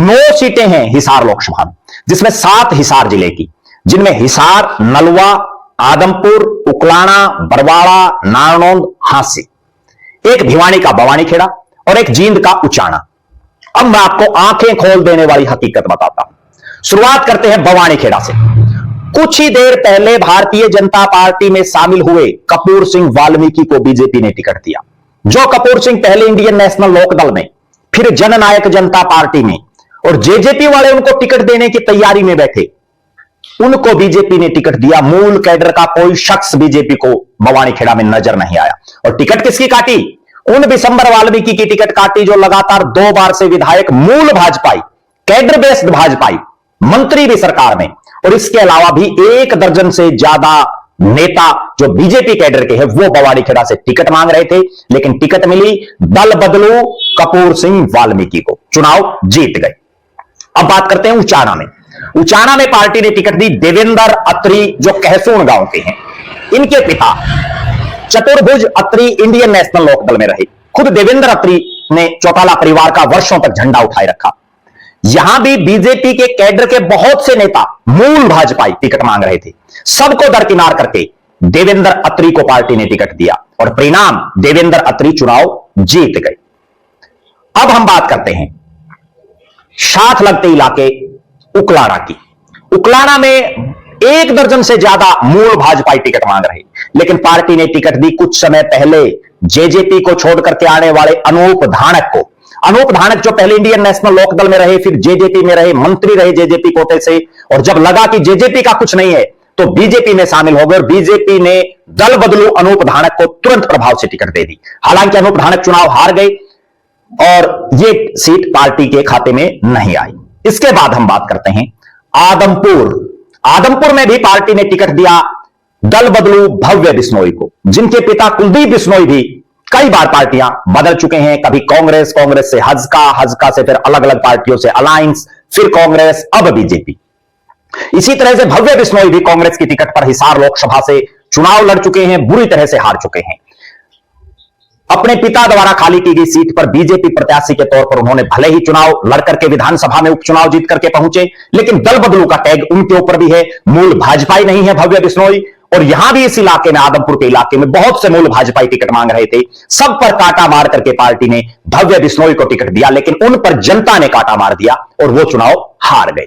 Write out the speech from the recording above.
9 सीटें हैं हिसार लोकसभा में, जिसमें 7 हिसार जिले की, जिनमें हिसार, नलवा, आदमपुर, उकलाना, बरवाड़ा, नारनौंद, हांसी, एक भिवानी का बवानीखेड़ा और एक जींद का उचाना। अब मैं आपको आंखें खोल देने वाली हकीकत बताता हूं। शुरुआत करते हैं बवानीखेड़ा से। कुछ ही देर पहले भारतीय जनता पार्टी में शामिल हुए कपूर सिंह वाल्मीकि को बीजेपी ने टिकट दिया। जो कपूर सिंह पहले इंडियन नेशनल लोकदल में, फिर जननायक जनता पार्टी में, और जेजेपी वाले उनको टिकट देने की तैयारी में बैठे, उनको बीजेपी ने टिकट दिया। मूल कैडर का कोई शख्स बीजेपी को बवानीखेड़ा में नजर नहीं आया। और टिकट किसकी काटी? उन बिशंबर वाल्मीकि की टिकट काटी जो लगातार 2 बार से विधायक, मूल भाजपाई, कैडर बेस्ड भाजपाई, मंत्री भी सरकार में, और इसके अलावा भी 1 दर्जन से ज्यादा नेता जो बीजेपी कैडर के हैं, वो बवानीखेड़ा से टिकट मांग रहे थे। लेकिन टिकट मिली दल बदलू कपूर सिंह वाल्मीकि को, चुनाव जीत गए। अब बात करते हैं उचाना में। उचाना में पार्टी ने टिकट दी देवेंद्र अत्री, जो कहसून गांव के हैं। इनके पिता चतुर्भुज अत्री इंडियन नेशनल लोकदल में रहे। खुद देवेंद्र अत्री ने चौटाला परिवार का वर्षों तक झंडा उठाए रखा। यहां भी बीजेपी के कैडर के बहुत से नेता, मूल भाजपाई, टिकट मांग रहे थे। सबको दरकिनार करके देवेंद्र अत्री को पार्टी ने टिकट दिया और परिणाम देवेंद्र अत्री चुनाव जीत गए। अब हम बात करते हैं साथ लगते इलाके उकलाना की। उकलाना में 1 दर्जन से ज्यादा मूल भाजपाई टिकट मांग रहे, लेकिन पार्टी ने टिकट दी कुछ समय पहले जेजेपी को छोड़कर के आने वाले अनूप धानक को। अनूप धानक जो पहले इंडियन नेशनल लोकदल में रहे, फिर जेजेपी में रहे, मंत्री रहे जेजेपी कोटे से, और जब लगा कि जेजेपी का कुछ नहीं है तो बीजेपी में शामिल हो गए और बीजेपी ने दल बदलू अनूप धानक को तुरंत प्रभाव से टिकट दे दी। हालांकि अनूप धानक चुनाव हार गए और ये सीट पार्टी के खाते में नहीं आई। इसके बाद हम बात करते हैं आदमपुर। आदमपुर में भी पार्टी ने टिकट दिया दल बदलू भव्य बिश्नोई को, जिनके पिता कुलदीप बिश्नोई भी कई बार पार्टियां बदल चुके हैं। कभी कांग्रेस, कांग्रेस से हजका से फिर अलग अलग पार्टियों से अलायंस, फिर कांग्रेस, अब बीजेपी। इसी तरह से भव्य बिश्नोई भी कांग्रेस की टिकट पर हिसार लोकसभा से चुनाव लड़ चुके हैं, बुरी तरह से हार चुके हैं। अपने पिता द्वारा खाली की गई सीट पर बीजेपी प्रत्याशी के तौर पर उन्होंने भले ही चुनाव लड़कर के विधानसभा में उपचुनाव जीत करके पहुंचे, लेकिन दल बदलू का टैग उनके ऊपर भी है। मूल भाजपाई नहीं है भव्य बिश्नोई, और यहां भी इस इलाके में, आदमपुर के इलाके में बहुत से मूल भाजपाई टिकट मांग रहे थे। सब पर कांटा मार करके पार्टी ने भव्य बिश्नोई को टिकट दिया, लेकिन उन पर जनता ने कांटा मार दिया और वो चुनाव हार गए।